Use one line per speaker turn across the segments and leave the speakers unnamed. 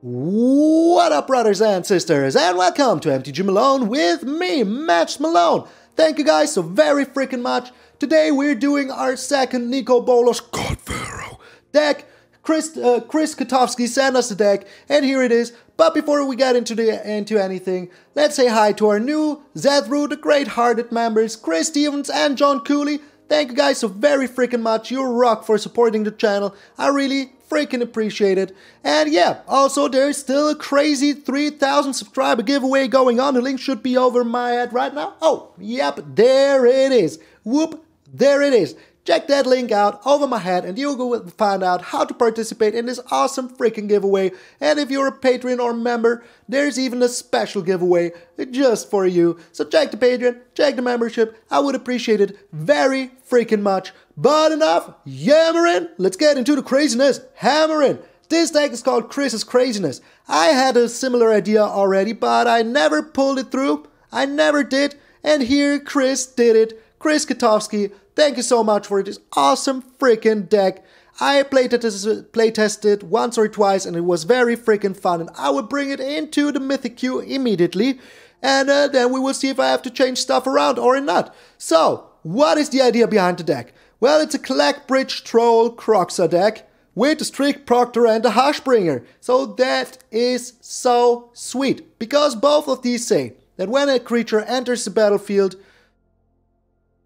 What up, brothers and sisters, and welcome to MTG Malone with me, MtgA Malone. Thank you guys so very freaking much. Today we're doing our second Nico Bolos God Pharaoh deck. Kris Kotowski sent us the deck, and here it is. But before we get into anything, let's say hi to our new Zethru, the Great-Hearted members, Chris Stevens and John Cooley. Thank you guys so very freaking much. You rock for supporting the channel. I really freaking appreciate it. And yeah, also there's still a crazy 3,000 subscriber giveaway going on. The link should be over my head right now. Oh, yep, there it is. Whoop, there it is. Check that link out over my head and you'll go find out how to participate in this awesome freaking giveaway. And if you're a Patreon or member, there's even a special giveaway just for you. So check the Patreon, check the membership. I would appreciate it very freaking much. But enough yammering. Let's get into the craziness. Hammering. This deck is called Krises Krazyness. I had a similar idea already, but I never pulled it through. I never did. And here Kris did it. Kris Kotowski. Thank you so much for this awesome freaking deck. I playtested it once or twice and it was very freaking fun. And I will bring it into the Mythic queue immediately. And then we will see if I have to change stuff around or not. So, what is the idea behind the deck? Well, it's a Clackbridge Troll Kroxa deck with a Strict Proctor and a Hushbringer. So that is so sweet. Because both of these say that when a creature enters the battlefield,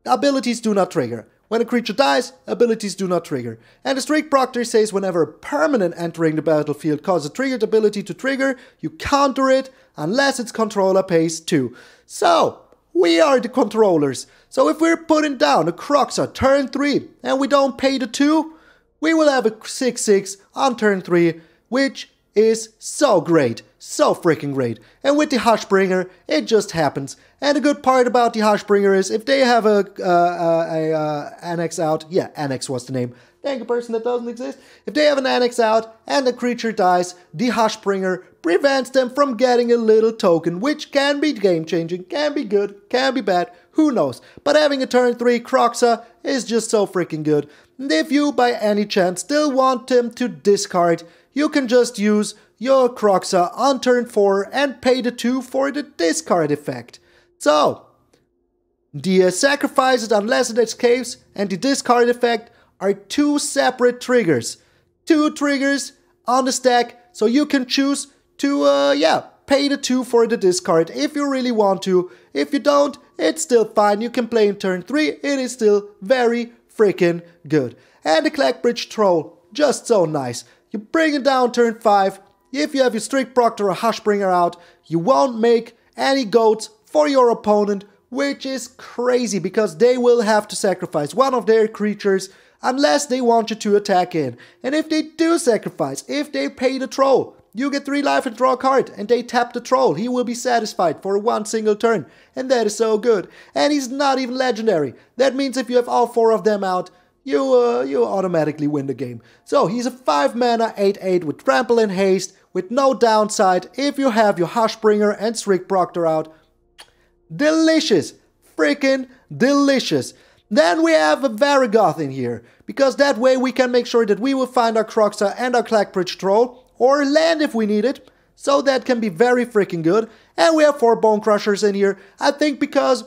abilities do not trigger. When a creature dies, abilities do not trigger. And the Strict Proctor says whenever a permanent entering the battlefield causes a triggered ability to trigger, you counter it unless its controller pays 2. So, we are the controllers. So if we're putting down a Kroxa turn 3 and we don't pay the 2, we will have a 6/6 on turn 3, which is so great. So freaking great. And with the Hushbringer, it just happens. And the good part about the Hushbringer is if they have a annex out, yeah, annex was the name. Thank you, person that doesn't exist. If they have an annex out and the creature dies, the Hushbringer prevents them from getting a little token, which can be game-changing, can be good, can be bad, who knows. But having a turn 3 Kroxa is just so freaking good. And if you, by any chance, still want them to discard, you can just use your Kroxa on turn 4 and pay the 2 for the discard effect. So, the sacrifices unless it escapes and the discard effect are 2 separate triggers. 2 triggers on the stack, so you can choose to, pay the 2 for the discard if you really want to. If you don't, it's still fine. You can play in turn 3, it is still very freaking good. And the Clackbridge Troll, just so nice. You bring it down turn 5. If you have your Strict Proctor or Hushbringer out, you won't make any goats for your opponent, which is crazy because they will have to sacrifice one of their creatures unless they want you to attack in. And if they do sacrifice, if they pay the troll, you get 3 life and draw a card, and they tap the troll. He will be satisfied for one single turn, and that is so good. And he's not even legendary. That means if you have all 4 of them out, you automatically win the game. So he's a 5 mana 8/8 with trample and haste, with no downside if you have your Hushbringer and Strict Proctor out. Delicious. Freaking delicious. Then we have a Varragoth in here, because that way we can make sure that we will find our Kroxa and our Clackbridge Troll, or land if we need it. So that can be very freaking good. And we have 4 Bonecrushers in here, I think because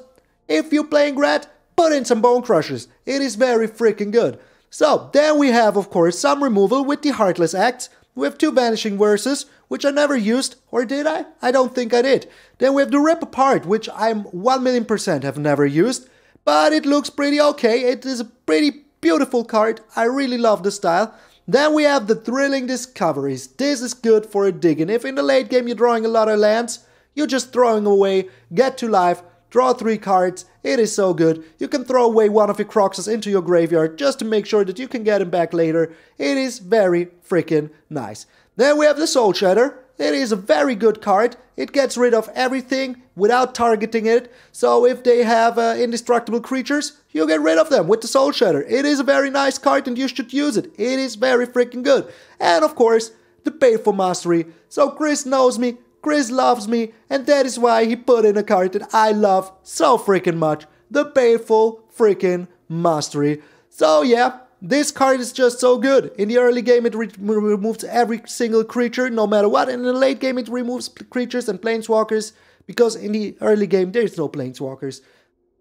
if you're playing Rat, put in some Bonecrushers. It is very freaking good. So, then we have, of course, some removal with the Heartless Act. We have 2 Vanishing Verses, which I never used, or did I? I don't think I did. Then we have the Rip Apart, which I'm 1,000,000% have never used, but it looks pretty okay. It is a pretty beautiful card. I really love the style. Then we have the Thrilling Discoveries. This is good for digging. If in the late game you're drawing a lot of lands, you're just throwing away, get to life, draw 3 cards. It is so good. You can throw away one of your Kroxas into your graveyard just to make sure that you can get him back later. It is very freaking nice. Then we have the Soul Shatter. It is a very good card. It gets rid of everything without targeting it. So if they have indestructible creatures, you get rid of them with the Soul Shatter. It is a very nice card and you should use it. It is very freaking good. And of course, the Baleful Mastery. So Kris knows me. Kris loves me, and that is why he put in a card that I love so freaking much, the Baleful freaking Mastery. So yeah, this card is just so good. In the early game it removes every single creature no matter what, and in the late game it removes creatures and planeswalkers, because in the early game there's no planeswalkers.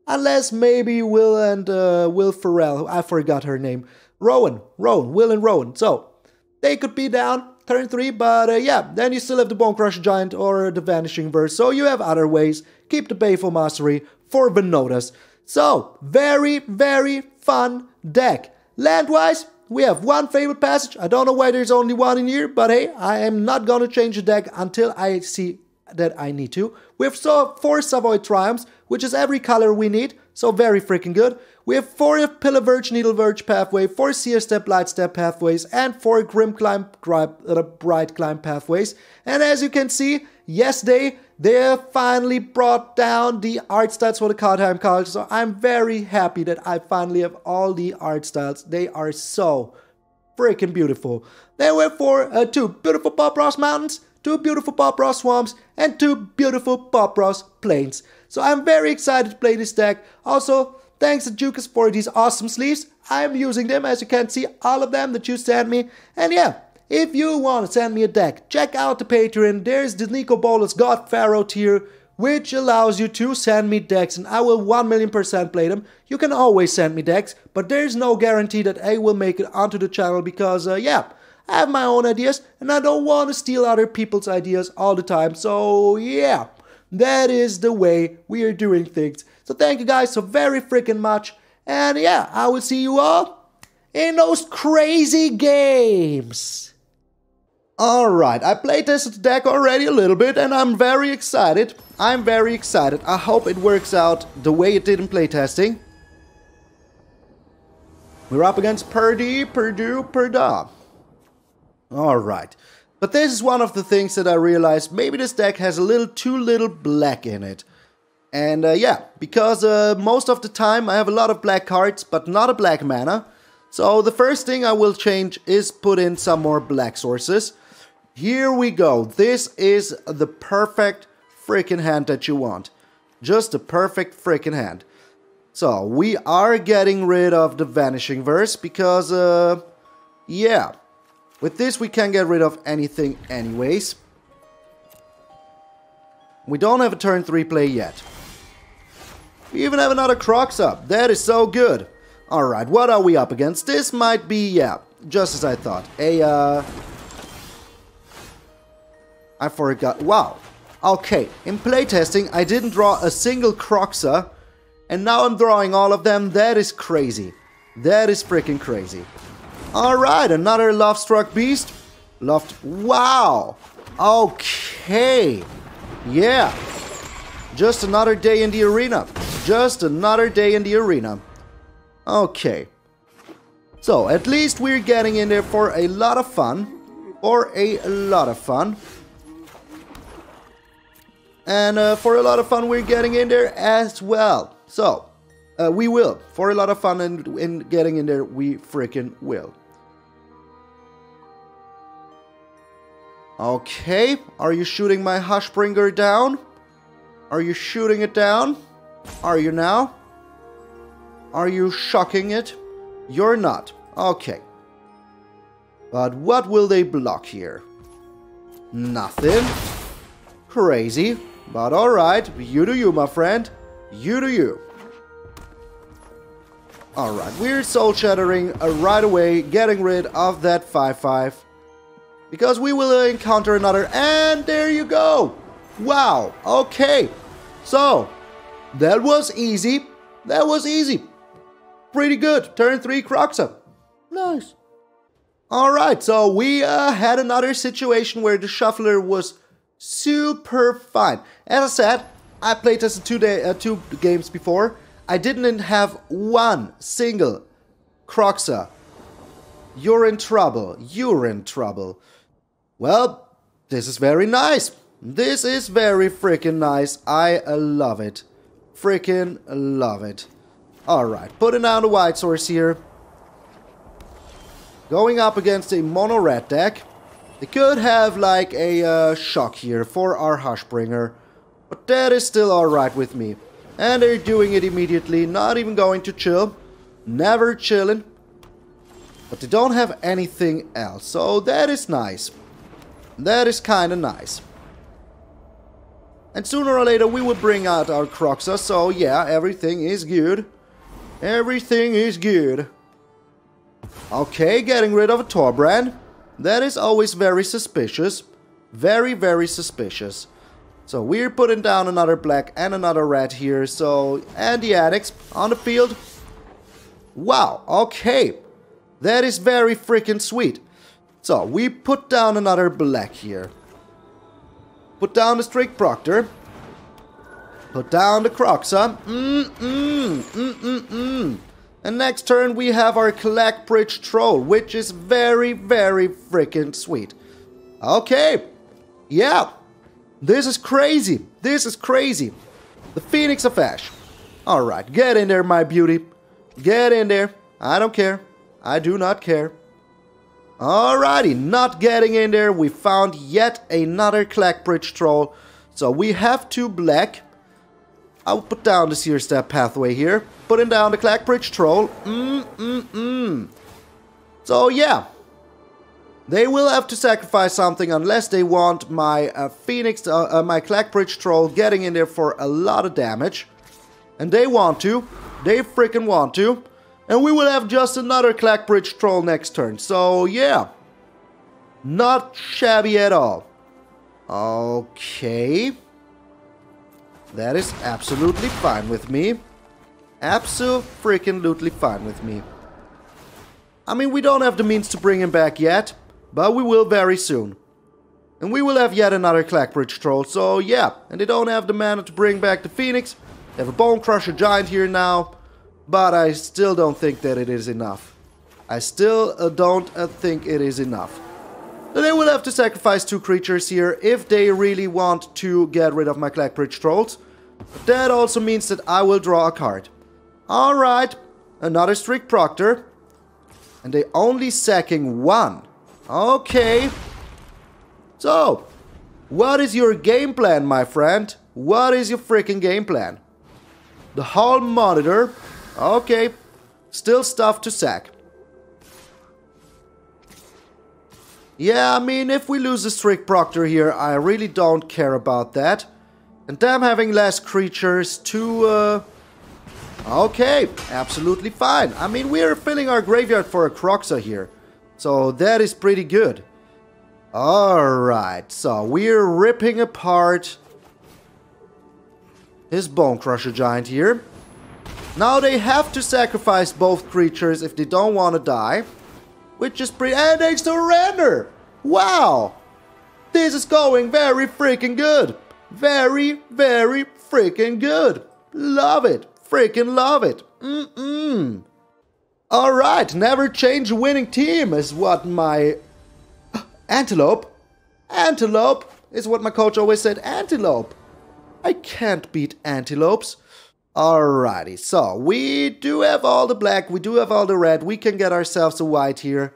Unless maybe Will and Will Ferrell, I forgot her name. Will and Rowan. So, they could be down turn 3, but yeah, then you still have the Bonecrusher Giant or the Vanishing Verse, so you have other ways. Keep the Baleful Mastery for Venotas. So, very, very fun deck. Land-wise, we have one Fabled Passage. I don't know why there's only one in here, but hey, I am not gonna change the deck until I see that I need to. We have 4 Savai Triomes, which is every color we need, so very freaking good. We have 4 Needleverge Pathway, 4 Blightstep Pathways, and 4 Brightclimb Pathways. And as you can see, yesterday they have finally brought down the art styles for the card time cards, so I'm very happy that I finally have all the art styles. They are so freaking beautiful. Then we have 2 beautiful Pop Ross Mountains, 2 beautiful Pop Ross Swamps, and 2 beautiful Pop Ross Plains. So I'm very excited to play this deck. Also, thanks to Jukas for these awesome sleeves. I'm using them, as you can see, all of them that you sent me. And yeah, if you want to send me a deck, check out the Patreon. There's the Nico Bolas God Pharaoh tier, which allows you to send me decks, and I will 1,000,000% play them. You can always send me decks, but there's no guarantee that I will make it onto the channel because, yeah, I have my own ideas, and I don't want to steal other people's ideas all the time. So, yeah, that is the way we are doing things. So thank you guys so very freaking much. And yeah, I will see you all in those crazy games. Alright, I playtested the deck already a little bit and I'm very excited. I hope it works out the way it did in playtesting. We're up against Purdue. Alright. But this is one of the things that I realized, maybe this deck has a little too little black in it. And yeah, because most of the time I have a lot of black cards, but not a black mana. So the first thing I will change is put in some more black sources. Here we go. This is the perfect freaking hand that you want. Just a perfect freaking hand. So we are getting rid of the Vanishing Verse because, yeah. With this we can get rid of anything anyways. We don't have a turn 3 play yet. We even have another Kroxa. That is so good. Alright, what are we up against? This might be, yeah, just as I thought. I forgot. Wow. Okay, in playtesting I didn't draw a single Kroxa. And now I'm drawing all of them. That is crazy. That is freaking crazy. Alright, another Love-Struck Beast. Wow. Okay. Yeah. Just another day in the arena. Okay. So, at least we're getting in there for a lot of fun. And for a lot of fun we're getting in there as well. So, we will. For a lot of fun in getting in there, we freaking will. Okay, are you shooting my Hushbringer down? Are you shooting it down? Are you now? Are you shocking it? You're not. Okay. But what will they block here? Nothing. Crazy. But alright, you do you, my friend. You do you. Alright, we're Soul Shattering right away, getting rid of that 5/5. Because we will encounter another, and there you go! Wow, okay. So, that was easy. Pretty good. Turn 3 Kroxa. Nice. Alright, so we had another situation where the Shuffler was super fine. As I said, I playtested 2 games before. I didn't have one single Kroxa. You're in trouble. Well, this is very nice. This is very freaking nice. I love it. Freaking love it. Alright, putting down the white source here. Going up against a mono red deck. They could have like a shock here for our Hushbringer. But that is still alright with me. And they're doing it immediately, not even going to chill. Never chilling. But they don't have anything else, so that is nice. That is kinda nice. And sooner or later we will bring out our Kroxa, so yeah, everything is good. Everything is good. Okay, getting rid of a Torbrand. That is always very suspicious. Very, very suspicious. So we're putting down another black and another red here, so... And the addicts on the field. Wow, okay. That is very freaking sweet. So, we put down another black here. Put down the Strict Proctor. Put down the Kroxa. And next turn we have our Clackbridge Troll, which is very, very freaking sweet. Okay. Yeah. This is crazy. This is crazy. The Phoenix of Ash. Alright, get in there, my beauty. Get in there. I don't care. I do not care. Alrighty, not getting in there. We found yet another Clackbridge Troll. So we have 2 black. I'll put down the Blightstep Pathway here. Putting down the Clackbridge Troll. So yeah. They will have to sacrifice something unless they want my my Clackbridge Troll getting in there for a lot of damage. And they want to. They freaking want to. And we will have just another Clackbridge Troll next turn. So, yeah. Not shabby at all. Okay. That is absolutely fine with me. Absolutely fine with me. I mean, we don't have the means to bring him back yet. But we will very soon. And we will have yet another Clackbridge Troll. So, yeah. And they don't have the mana to bring back the Phoenix. They have a Bonecrusher Giant here now. But I still don't think that it is enough. I still don't think it is enough. So they will have to sacrifice 2 creatures here if they really want to get rid of my Clackbridge Trolls. But that also means that I will draw a card. Alright, another Strict Proctor. And they only sacking 1. Okay. So, what is your game plan, my friend? What is your freaking game plan? The Hall Monitor. Okay, still stuff to sack. Yeah, I mean, if we lose the Strict Proctor here, I really don't care about that. And them having less creatures to... Okay, absolutely fine. I mean, we are filling our graveyard for a Kroxa here. So that is pretty good. Alright, so we're ripping apart his Bonecrusher Giant here. Now they have to sacrifice both creatures if they don't want to die. Which is pretty... And they surrender! Wow! This is going very freaking good. Very, very freaking good. Love it. Freaking love it. Alright, never change a winning team is what my... Antelope? Antelope is what my coach always said. Antelope. I can't beat antelopes. Alrighty, so we do have all the black, we do have all the red, we can get ourselves a white here.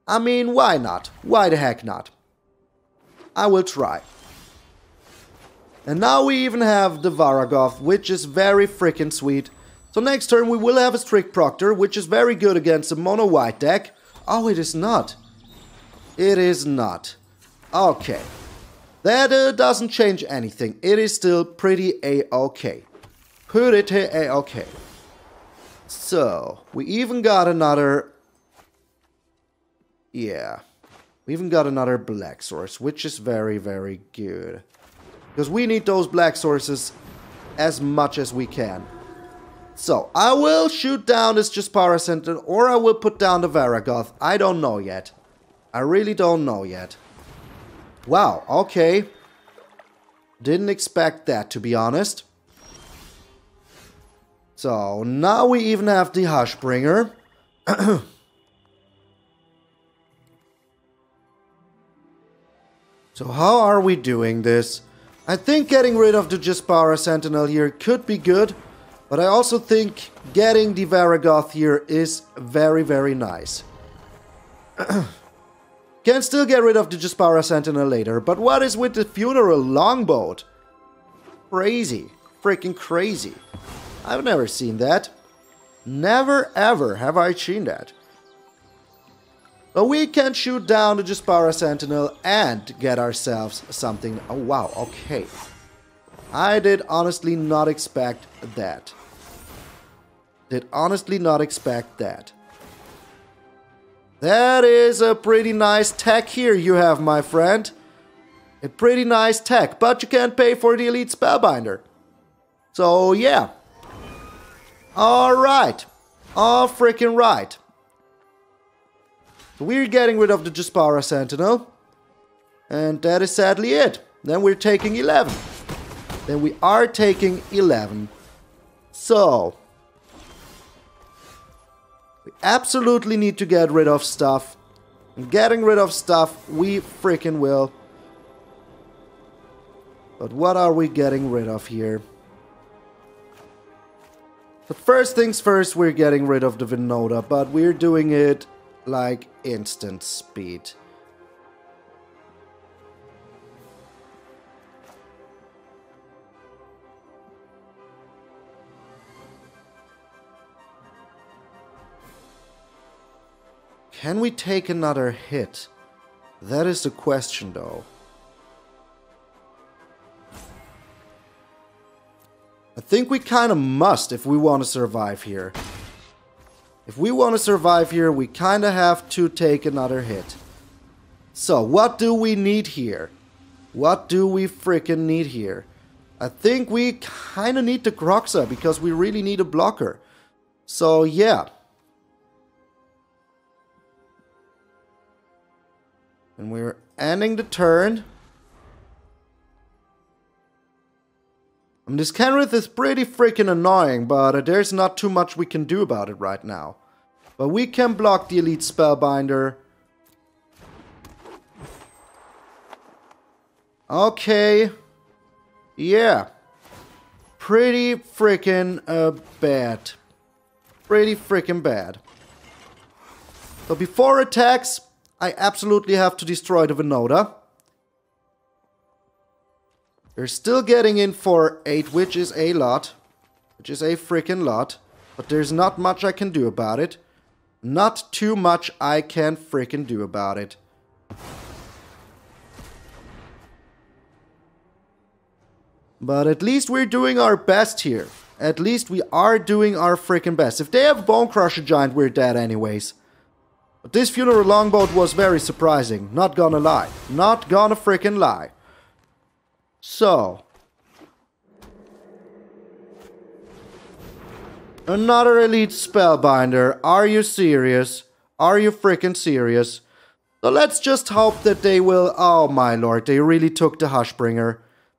I mean, why not? Why the heck not? I will try. And now we even have the Varragoth, which is very freaking sweet. So next turn we will have a Strict Proctor, which is very good against a mono white deck. Oh, it is not. It is not. Okay. That doesn't change anything. It is still pretty a-okay. Pretty a-okay. So, we even got another... Yeah. We even got another black source, which is very, very good. Because we need those black sources as much as we can. So, I will shoot down this Jaspara Sentinel, or I will put down the Varragoth. I don't know yet. I really don't know yet. Wow, okay. Didn't expect that, to be honest. So, now we even have the Hushbringer. So, how are we doing this? I think getting rid of the Jaspara Sentinel here could be good. But I also think getting the Varragoth here is very, very nice. Can still get rid of the Jaspara Sentinel later, but what is with the Funeral Longboat? Crazy. Freaking crazy. I've never seen that. Never ever have I seen that. So we can shoot down the Jaspara Sentinel and get ourselves something. Oh wow, okay. I did honestly not expect that. Did honestly not expect that. That is a pretty nice tech here you have, my friend. A pretty nice tech, but you can't pay for the Elite Spellbinder. So yeah. Alright. All freaking right. So we're getting rid of the Jaspara Sentinel. And that is sadly it. Then we're taking 11. Then we are taking 11. So we absolutely need to get rid of stuff. And getting rid of stuff, we freaking will. But what are we getting rid of here? But first things first, we're getting rid of the Venota, but we're doing it like instant speed. Can we take another hit? That is the question, though. I think we kind of must if we want to survive here. If we want to survive here, we kind of have to take another hit. So, what do we need here? What do we freaking need here? I think we kind of need the Kroxa because we really need a blocker. So, yeah. And we're ending the turn. This Kenrith is pretty freaking annoying, but there's not too much we can do about it right now. But we can block the Elite Spellbinder. Okay. Yeah. Pretty freaking bad. Pretty freaking bad. So before attacks, I absolutely have to destroy the Venota. They're still getting in for 8, which is a lot. Which is a freaking lot. But there's not much I can do about it. Not too much I can freaking do about it. But at least we're doing our best here. At least we are doing our freaking best. If they have Bonecrusher Giant, we're dead anyways. But this Funeral Longboat was very surprising. Not gonna lie. Not gonna freaking lie. So, another Elite Spellbinder. Are you serious? Are you freaking serious? So let's just hope that they will... Oh my lord, they really took the Hushbringer.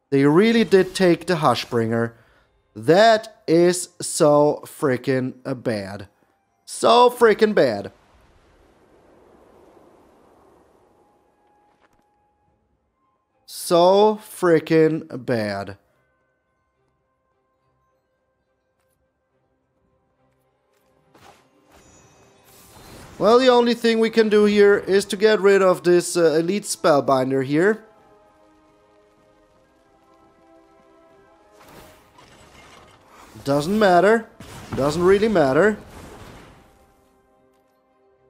They really did take the Hushbringer. That is so freaking bad. So freaking bad. So freaking bad. Well, the only thing we can do here is to get rid of this Elite Spellbinder here. Doesn't matter. Doesn't really matter.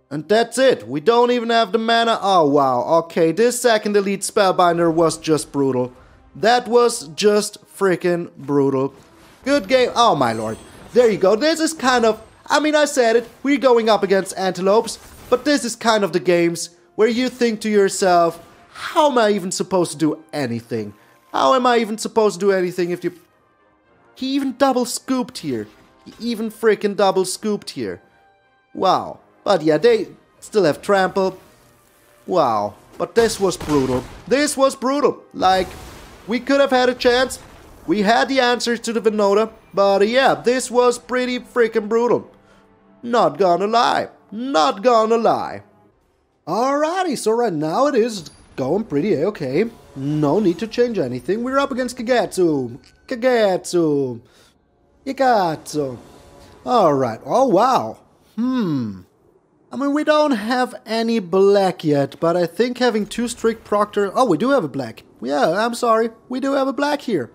And that's it. We don't even have the mana. Oh, wow. Okay, this second Elite Spellbinder was just brutal. That was just freaking brutal. Good game. Oh, my lord. There you go. This is kind of... I mean, I said it. We're going up against antelopes. But this is kind of the games where you think to yourself, how am I even supposed to do anything? How am I even supposed to do anything if you... He even double scooped here. He even freaking double scooped here. Wow. But yeah, they still have trample. Wow. But this was brutal. This was brutal. Like, we could have had a chance. We had the answers to the Venota. But yeah, this was pretty freaking brutal. Not gonna lie. Not gonna lie. Alrighty, so right now it is going pretty okay. No need to change anything. We're up against Kagetsu. Kagetsu. Yagatsu. Alright. Oh, wow. I mean, we don't have any black yet, but I think having 2 Strict Proctor... Oh, we do have a black. Yeah, I'm sorry. We do have a black here.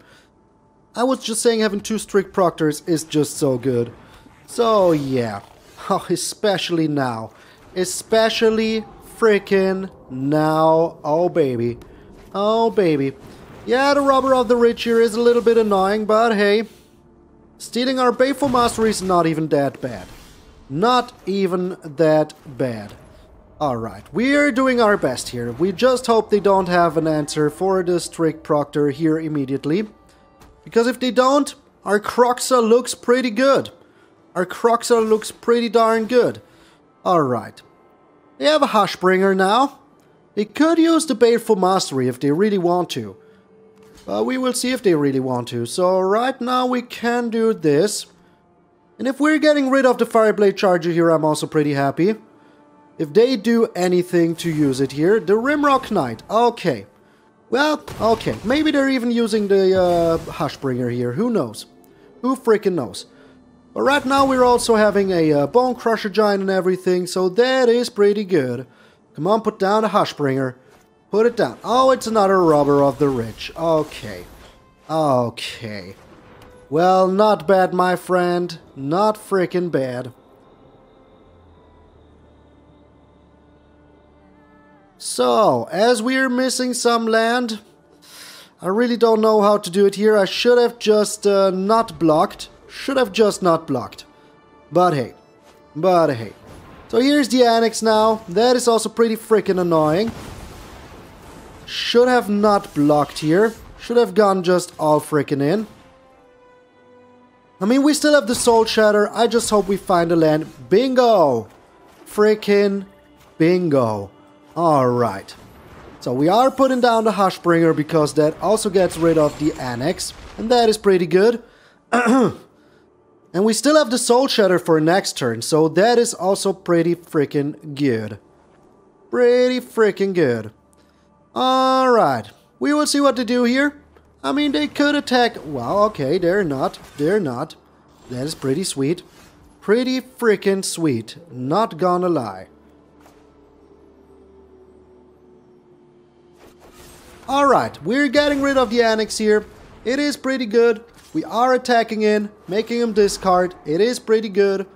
I was just saying having 2 Strict Proctors is just so good. So, yeah. Oh, especially now. Especially freaking now. Oh, baby. Oh, baby. Yeah, the Robber of the Rich here is a little bit annoying, but hey. Stealing our Baleful Mastery is not even that bad. Not even that bad. Alright, we're doing our best here. We just hope they don't have an answer for the Strict Proctor here immediately. Because if they don't, our Kroxa looks pretty good. Our Kroxa looks pretty darn good. Alright. They have a Hushbringer now. They could use the Baleful Mastery if they really want to. We will see if they really want to. So right now we can do this. And if we're getting rid of the Fireblade Charger here, I'm also pretty happy. If they do anything to use it here. The Rimrock Knight. Okay. Well, okay. Maybe they're even using the Hushbringer here. Who knows? Who freaking knows? But right now we're also having a Bonecrusher Giant and everything. So that is pretty good. Come on, put down the Hushbringer. Put it down. Oh, it's another Robber of the Rich. Okay. Okay. Well, not bad, my friend. Not freaking bad. So, as we're missing some land, I really don't know how to do it here. I should have just not blocked. Should have just not blocked. But hey. But hey. So here's the Annex now. That is also pretty freaking annoying. Should have not blocked here. Should have gone just all freaking in. I mean, we still have the Soul Shatter. I just hope we find a land. Bingo! Freaking bingo. Alright. So we are putting down the Hushbringer because that also gets rid of the Annex. And that is pretty good. And we still have the Soul Shatter for next turn. So that is also pretty freaking good. Pretty freaking good. Alright. We will see what to do here. I mean, they could attack... Well, okay, they're not. They're not. That is pretty sweet. Pretty freaking sweet. Not gonna lie. Alright, we're getting rid of the Annex here. It is pretty good. We are attacking in, making him discard. It is pretty good.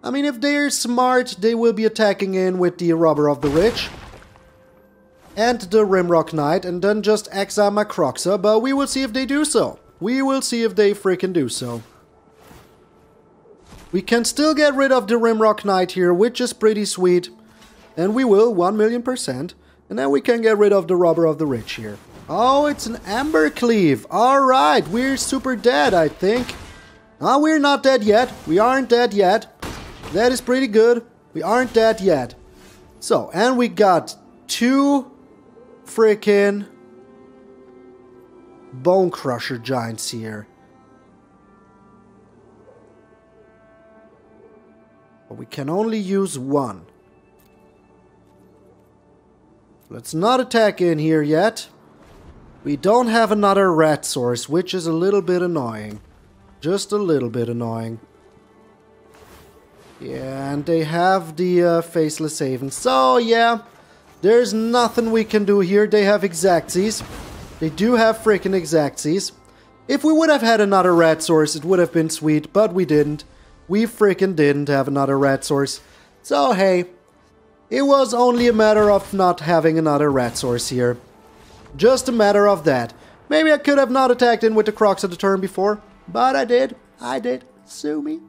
I mean, if they're smart, they will be attacking in with the Robber of the Rich. And the Rimrock Knight, and then just exile my Kroxa, but we will see if they do so. We will see if they freaking do so. We can still get rid of the Rimrock Knight here, which is pretty sweet. And we will, 1,000,000%. And then we can get rid of the Robber of the Rich here. Oh, it's an Amber Cleave. Alright, we're super dead, I think. Ah, we're not dead yet. We aren't dead yet. That is pretty good. We aren't dead yet. So, and we got 2 freaking Bonecrusher Giants here. But we can only use 1. Let's not attack in here yet. We don't have another rat source, which is a little bit annoying. Just a little bit annoying. Yeah, and they have the Faceless Haven. So, yeah, there's nothing we can do here. They have Exactsies. They do have freaking Exactsies. If we would have had another rat source, it would have been sweet, but we didn't. We freaking didn't have another rat source. So, hey, it was only a matter of not having another rat source here. Just a matter of that. Maybe I could have not attacked in with the Kroxa the turn before, but I did. I did. Sue me.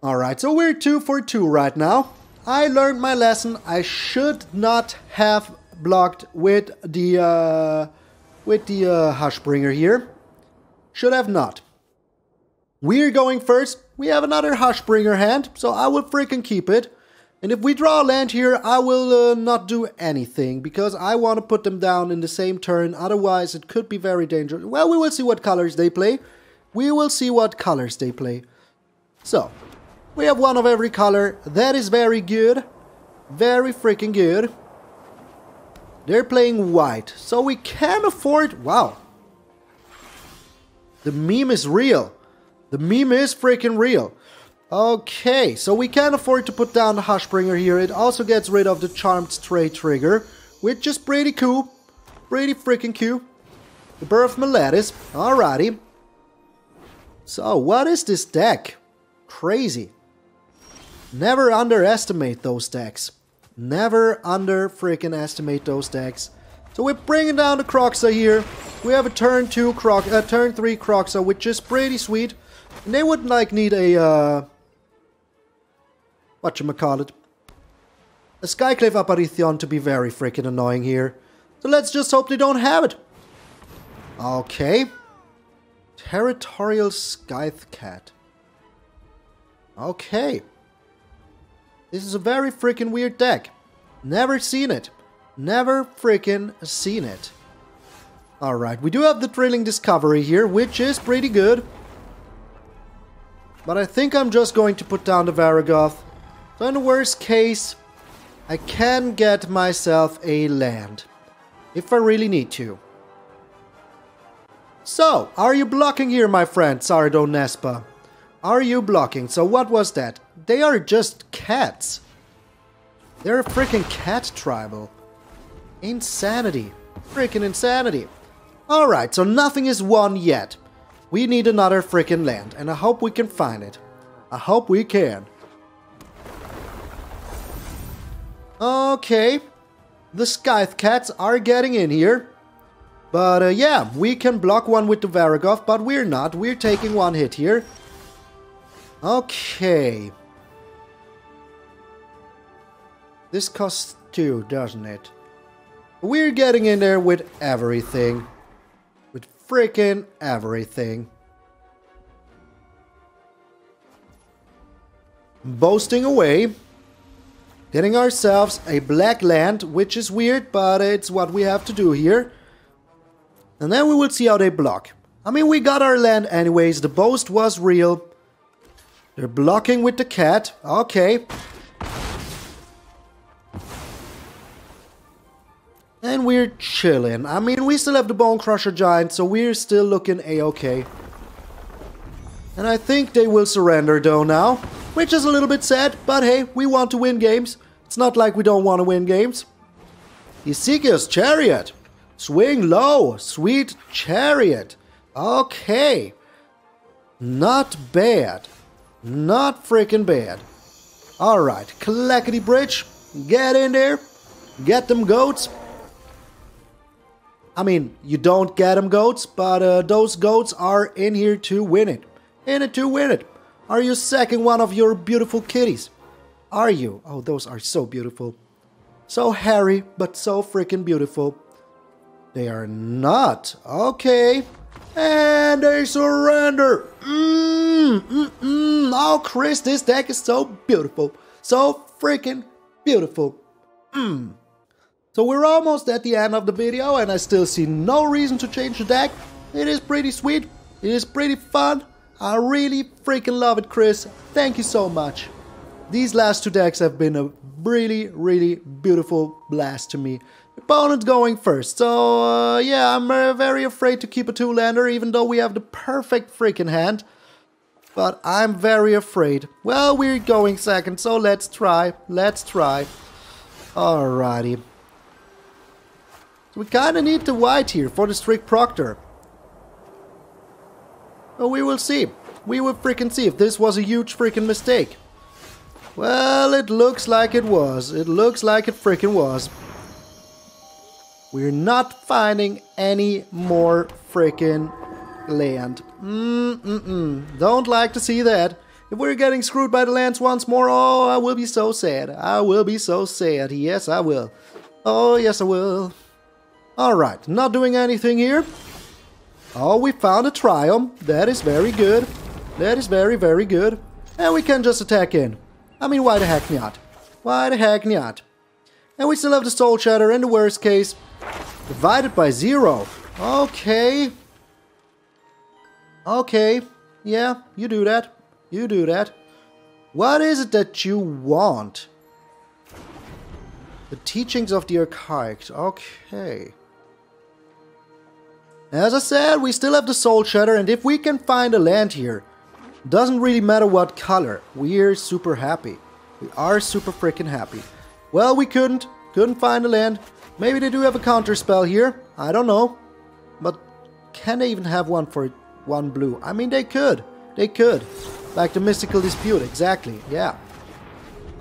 Alright, so we're 2 for 2 right now. I learned my lesson. I should not have blocked with the Hushbringer here. Should have not. We're going first. We have another Hushbringer hand, so I will freaking keep it. And if we draw a land here, I will not do anything, because I want to put them down in the same turn, otherwise it could be very dangerous. Well, we will see what colors they play. We will see what colors they play. So, we have 1 of every color. That is very good. Very freaking good. They're playing white, so we can afford... Wow. The meme is real. The meme is freaking real. Okay, so we can afford to put down the Hushbringer here. It also gets rid of the Charmed Stray trigger, which is pretty cool. Pretty freaking cool. The Birth Meletis. Alrighty. So, what is this deck? Crazy. Never underestimate those decks. Never estimate those decks. So we're bringing down the Kroxa here. We have a turn 3 Kroxa, which is pretty sweet. And they would like need a whatchamacallit, a Skyclave Apparition to be very freaking annoying here. So let's just hope they don't have it. Okay. Territorial Scythe Cat. Okay. This is a very freaking weird deck. Never seen it. Never freaking seen it. Alright, we do have the Thrilling Discovery here, which is pretty good. But I think I'm just going to put down the Varragoth. So in the worst case, I can get myself a land. If I really need to. So, are you blocking here, my friend, Sardo Nespa? Are you blocking? So what was that? They are just cats. They're a freaking cat tribal. Insanity. Freaking insanity. Alright, so nothing is won yet. We need another freaking land, and I hope we can find it. I hope we can. Okay. The Scythe Cats are getting in here. But yeah, we can block one with the Varragoth, but we're not. We're taking one hit here. Okay. This costs 2, doesn't it? We're getting in there with everything. With freaking everything. Boasting away. Getting ourselves a black land, which is weird, but it's what we have to do here. And then we will see how they block. I mean, we got our land anyways. The boast was real. They're blocking with the cat. Okay. And we're chilling. I mean, we still have the Bonecrusher Giant, so we're still looking a-okay. And I think they will surrender though now. Which is a little bit sad, but hey, we want to win games. It's not like we don't want to win games. Ezekiel's Chariot. Swing low. Sweet Chariot. Okay. Not bad. Not freaking bad. Alright, Clackety Bridge. Get in there. Get them goats. I mean, you don't get them goats, but those goats are in here to win it. In it to win it. Are you sacking one of your beautiful kitties? Are you? Oh, those are so beautiful. So hairy, but so freaking beautiful. They are not. Okay. And they surrender. Oh, Kris, this deck is so beautiful. So freaking beautiful. So we're almost at the end of the video, and I still see no reason to change the deck. It is pretty sweet. It is pretty fun. I really freaking love it, Kris. Thank you so much. These last two decks have been a really, really beautiful blast to me. Opponent going first, so yeah, I'm very afraid to keep a two-lander, even though we have the perfect freaking hand. But I'm very afraid. Well, we're going second, so let's try. Let's try. Alrighty. So we kinda need the white here for the Strict Proctor. So we will see. We will freaking see if this was a huge freaking mistake. Well, it looks like it was. It looks like it freaking was. We're not finding any more freaking land. Don't like to see that. If we're getting screwed by the lands once more, oh, I will be so sad. I will be so sad. Yes, I will. Oh, yes, I will. Alright, not doing anything here. Oh, we found a Triome. That is very good. That is very, very good. And we can just attack in. I mean, why the heck not? Why the heck not? And we still have the Soul Shatter in the worst case. Divided by 0. Okay. Okay. Yeah, you do that. You do that. What is it that you want? The Teachings of the Archaic. Okay. As I said, we still have the Soul Shatter, and if we can find a land here, doesn't really matter what color, we're super happy. We are super freaking happy. Well, we couldn't find a land. Maybe they do have a counter spell here, I don't know. But can they even have one for one blue? I mean, they could. They could. Like the Mystical Dispute, exactly, yeah.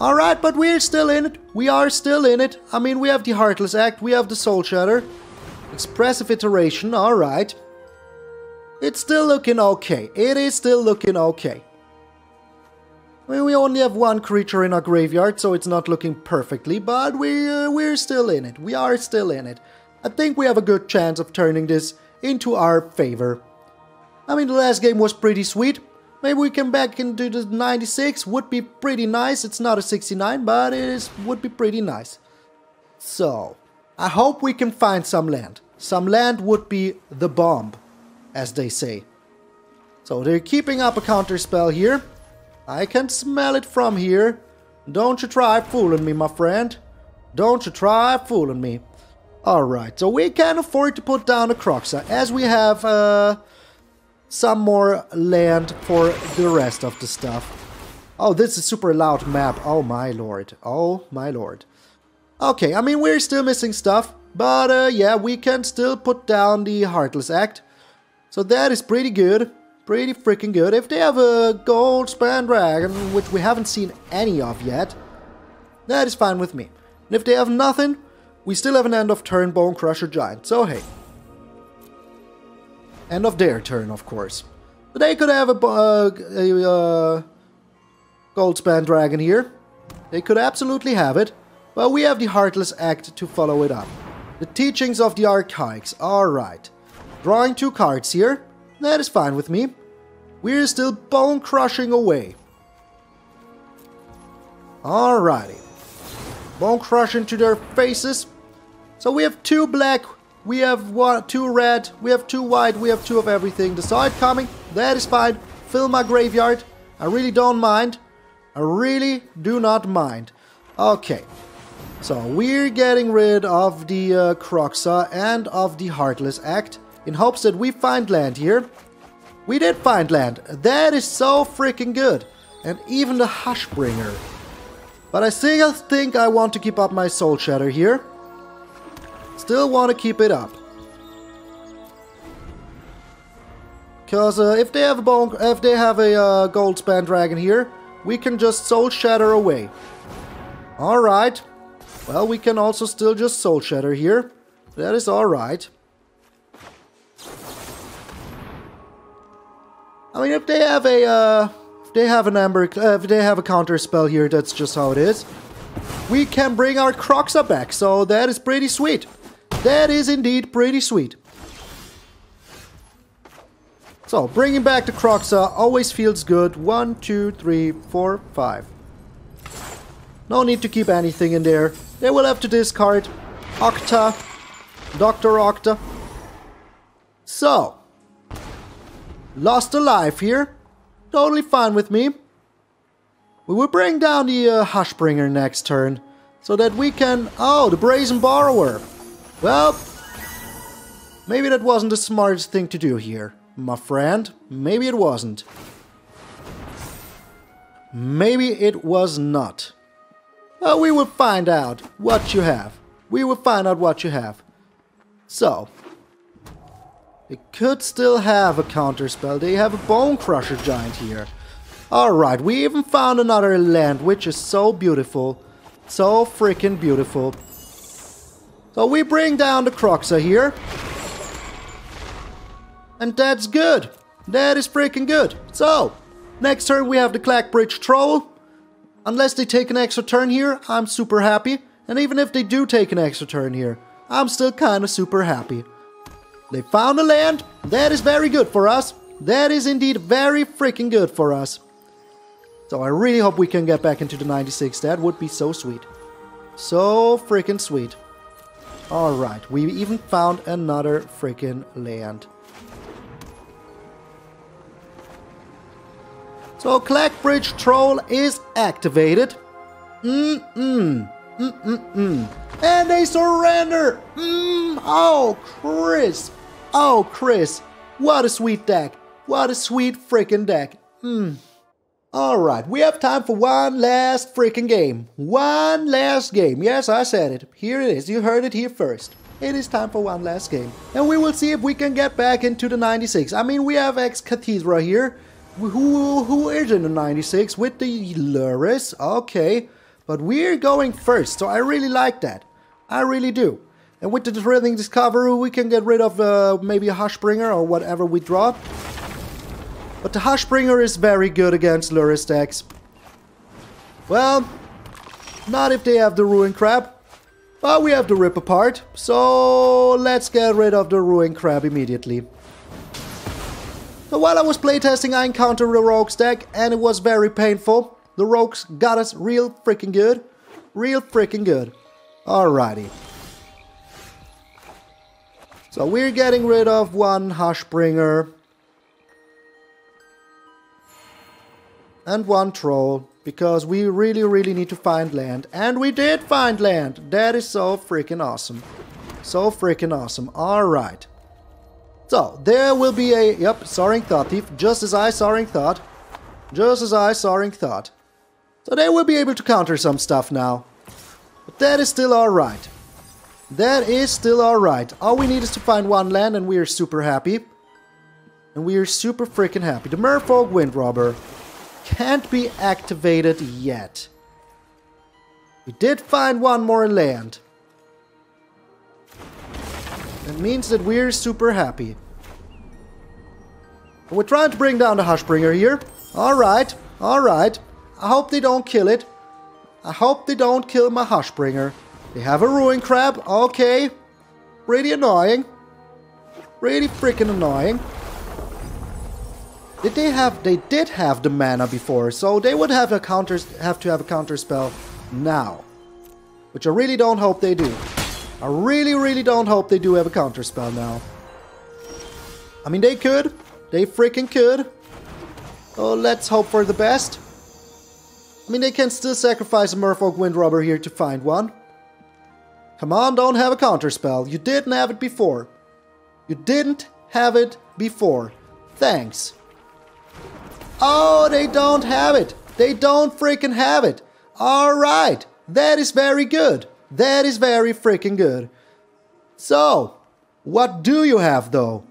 Alright, but we're still in it. We are still in it. I mean, we have the Heartless Act, we have the Soul Shatter. Expressive Iteration, alright. It's still looking okay. It is still looking okay. I mean, we only have one creature in our graveyard, so it's not looking perfectly, but we're still in it. We are still in it. I think we have a good chance of turning this into our favor. I mean, the last game was pretty sweet. Maybe we can back into the 96, would be pretty nice. It's not a 69, but would be pretty nice. So, I hope we can find some land. Some land would be the bomb, as they say. So they're keeping up a counter spell here. I can smell it from here. Don't you try fooling me, my friend. Don't you try fooling me. Alright, so we can afford to put down a Kroxa, as we have some more land for the rest of the stuff. Oh, this is a super loud map. Oh my lord. Oh my lord. Okay, I mean, we're still missing stuff. But yeah, we can still put down the Heartless Act. So that is pretty good. Pretty freaking good. If they have a gold span dragon, which we haven't seen any of yet, that is fine with me. And if they have nothing, we still have an end of turn Bonecrusher Giant. So hey. End of their turn, of course. But they could have a gold span dragon here. They could absolutely have it. But we have the Heartless Act to follow it up. The Teachings of the Archaics. Alright. Drawing 2 cards here. That is fine with me. We're still bone crushing away. Alrighty. Bone crushing to their faces. So we have 2 black, we have 2 red, we have 2 white, we have 2 of everything. The side coming, that is fine. Fill my graveyard. I really don't mind. I really do not mind. Okay. So we're getting rid of the Kroxa and of the Heartless Act in hopes that we find land here. We did find land. That is so freaking good. And even the Hushbringer. But I still think I want to keep up my Soul Shatter here. Still want to keep it up. Because if they have a gold span dragon here, we can just Soul Shatter away. Alright. Well, we can also still just Soul Shatter here. That is alright. I mean, if they have a counter spell here, that's just how it is. We can bring our Kroxa back, so that is pretty sweet. That is indeed pretty sweet. So, bringing back the Kroxa always feels good. 1, 2, 3, 4, 5. No need to keep anything in there. They will have to discard Octa, Dr. Octa. So, lost a life here. Totally fine with me. We will bring down the Hushbringer next turn. So that we can... Oh, the Brazen Borrower. Well, maybe that wasn't the smartest thing to do here, my friend. Maybe it wasn't. Maybe it was not. Well, we will find out what you have. We will find out what you have. So, they could still have a counterspell. They have a Bonecrusher Giant here. Alright, we even found another land, which is so beautiful. So freaking beautiful. So we bring down the Kroxa here. And that's good. That is freaking good. So, next turn we have the Clackbridge Troll. Unless they take an extra turn here, I'm super happy. And even if they do take an extra turn here, I'm still kind of super happy. They found a land. That is very good for us. That is indeed very freaking good for us. So I really hope we can get back into the 96. That would be so sweet. So freaking sweet. Alright, we even found another freaking land. So Clackbridge Troll is activated. And they surrender. Oh, Kris. Oh, Kris. What a sweet deck. What a sweet freaking deck. Alright, we have time for one last freaking game. One last game. Yes, I said it. Here it is. You heard it here first. It is time for one last game. And we will see if we can get back into the 96. I mean, we have Ex-Cathedra here. Who is in the 96 with the Luris. Okay. But we're going first, so I really like that. I really do. And with the Thrilling Discovery, we can get rid of maybe a Hushbringer or whatever we draw. But the Hushbringer is very good against Lurrus decks. Well, not if they have the Ruin Crab. But we have the Rip Apart, so let's get rid of the Ruin Crab immediately. So while I was playtesting, I encountered the Rogues deck, and it was very painful. The Rogues got us real freaking good. Real freaking good. Alrighty. So we're getting rid of one Hushbringer. And one Troll. Because we really need to find land. And we did find land. That is so freaking awesome. So freaking awesome. Alright. So, there will be a... Yep, Soaring Thought Thief. Just as I Soaring Thought. Just as I Soaring Thought. So they will be able to counter some stuff now. But that is still alright. That is still alright. All we need is to find one land and we are super happy. And we are super freaking happy. The Merfolk Windrobber can't be activated yet. We did find one more land. That means that we're super happy. We're trying to bring down the Hushbringer here. Alright, alright. I hope they don't kill it. I hope they don't kill my Hushbringer. They have a Ruin Crab. Okay. Pretty annoying. Pretty freaking annoying. They did have the mana before, so they would have to have a counter spell now. Which I really don't hope they do. I really don't hope they do have a counter spell now. I mean, they could. They freaking could. So let's hope for the best. I mean, they can still sacrifice a Merfolk Windrobber here to find one. Come on, don't have a counter spell. You didn't have it before. You didn't have it before. Thanks. Oh, they don't have it. They don't freaking have it. Alright. That is very good. That is very freaking good. So, what do you have though?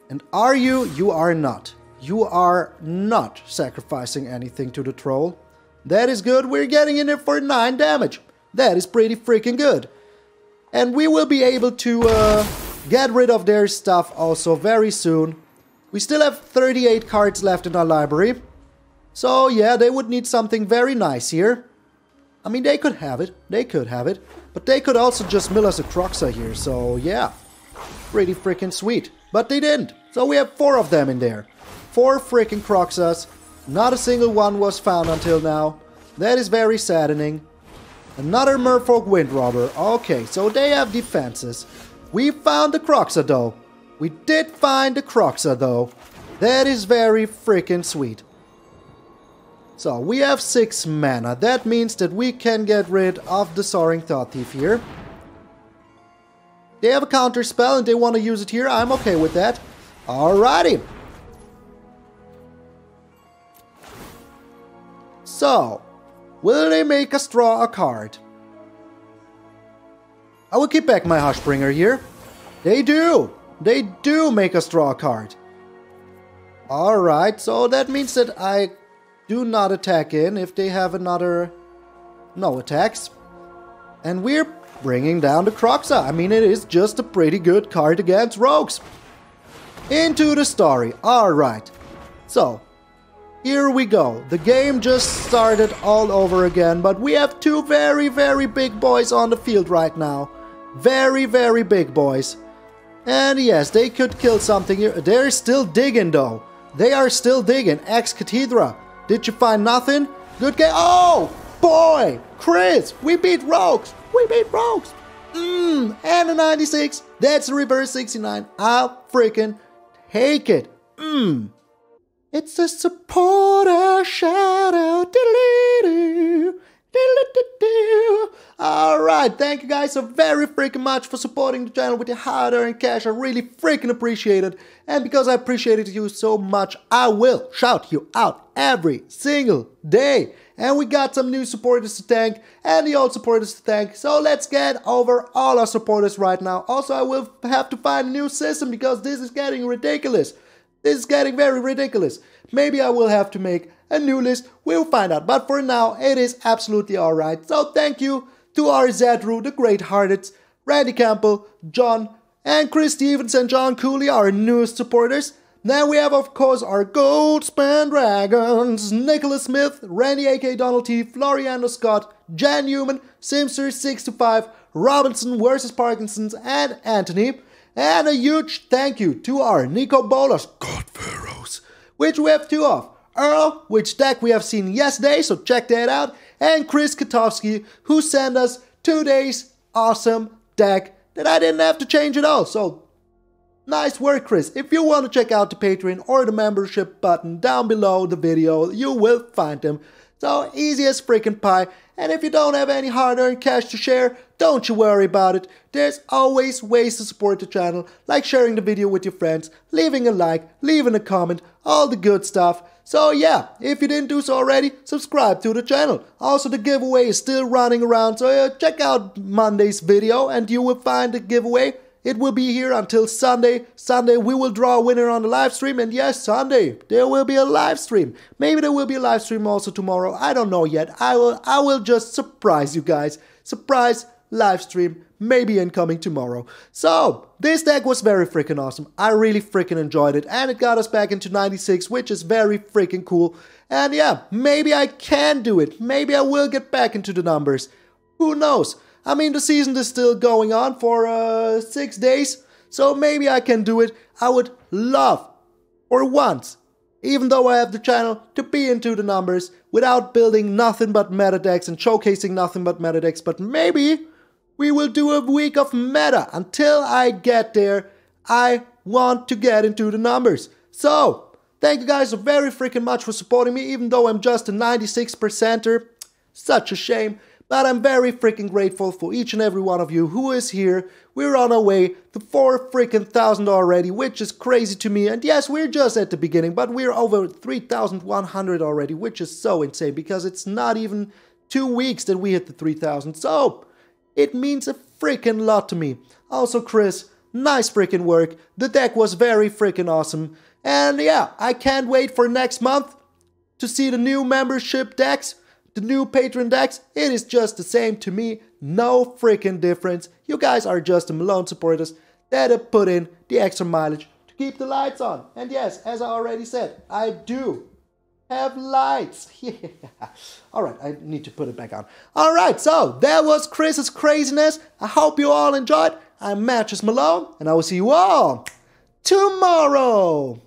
And are you? You are not. You are not sacrificing anything to the Troll. That is good. We're getting in there for 9 damage. That is pretty freaking good. And we will be able to get rid of their stuff also very soon. We still have 38 cards left in our library. So yeah, they would need something very nice here. I mean, they could have it. They could have it. But they could also just mill us a Kroxa here. So yeah, pretty freaking sweet. But they didn't. So we have 4 of them in there. 4 freaking Kroxas. Not a single one was found until now. That is very saddening. Another Merfolk Windrobber. Okay, so they have defenses. We found the Kroxa though. We did find the Kroxa though. That is very freaking sweet. So we have 6 mana. That means that we can get rid of the Soaring Thought Thief here. They have a counter spell and they want to use it here. I'm okay with that. Alrighty. So, will they make us draw a card? I will keep back my Hushbringer here. They do. They do make us draw a card. Alright, so that means that I do not attack in if they have another... no attacks. And we're bringing down the Kroxa. I mean, it is just a pretty good card against rogues. Into the story. Alright. So, here we go. The game just started all over again, but we have 2 very, very big boys on the field right now. Very, very big boys. And yes, they could kill something here. They're still digging though. They are still digging. Ex-Cathedra. Did you find nothing? Good game. Oh, boy. Kris, we beat rogues. We beat rogues. And a 96. That's a reverse 69. I'll freaking take it. It's a supporter shout out. Alright, thank you guys so very freaking much for supporting the channel with your hard-earned cash. I really freaking appreciate it. And because I appreciated you so much, I will shout you out every single day. And we got some new supporters to thank and the old supporters to thank. So let's get over all our supporters right now. Also, I will have to find a new system because this is getting ridiculous. This is getting very ridiculous. Maybe I will have to make a new list. We'll find out. But for now, it is absolutely alright. So thank you to our Zedru, the Great Hearted, Randy Campbell, John, and Chris Stevens and John Cooley, our newest supporters. Then we have, of course, our Gold Span Dragons, Nicholas Smith, Randy aka Donald T, Floriano Scott, Jan Newman, Simster625, Robinson vs. Parkinson's, and Anthony. And a huge thank you to our Nico Bolas, God Pharaohs, which we have two of. Earl, which deck we have seen yesterday, so check that out. And Chris Katowski, who sent us today's awesome deck that I didn't have to change at all. So nice work, Chris. If you want to check out the Patreon or the membership button down below the video, you will find them. So easy as freaking pie. And if you don't have any hard-earned cash to share, don't you worry about it. There's always ways to support the channel, like sharing the video with your friends, leaving a like, leaving a comment, all the good stuff. So yeah, if you didn't do so already, subscribe to the channel. Also, the giveaway is still running around, so check out Monday's video and you will find the giveaway. It will be here until Sunday. Sunday we will draw a winner on the live stream, and yes, Sunday there will be a live stream. Maybe there will be a live stream also tomorrow. I don't know yet. I will just surprise you guys. Surprise live stream, maybe incoming tomorrow. So this deck was very freaking awesome. I really freaking enjoyed it, and it got us back into 96, which is very freaking cool. And yeah, maybe I can do it. Maybe I will get back into the numbers. Who knows? I mean, the season is still going on for 6 days, so maybe I can do it. I would love, for once, even though I have the channel, to be into the numbers without building nothing but meta decks and showcasing nothing but meta decks. But maybe we will do a week of meta. Until I get there, I want to get into the numbers. So, thank you guys so very freaking much for supporting me, even though I'm just a 96%er. Such a shame. But I'm very freaking grateful for each and every one of you who is here. We're on our way to 4,000 already, which is crazy to me. And yes, we're just at the beginning, but we're over 3,100 already, which is so insane because it's not even 2 weeks that we hit the 3,000. So it means a freaking lot to me. Also, Chris, nice freaking work. The deck was very freaking awesome. And yeah, I can't wait for next month to see the new membership decks. The new Patreon decks, it is just the same to me, no freaking difference. You guys are just the Malone supporters that have put in the extra mileage to keep the lights on. And yes, as I already said, I do have lights. Yeah. Alright, I need to put it back on. Alright, so that was Krises Krazyness. I hope you all enjoyed. I'm MtgA Malone, and I will see you all tomorrow.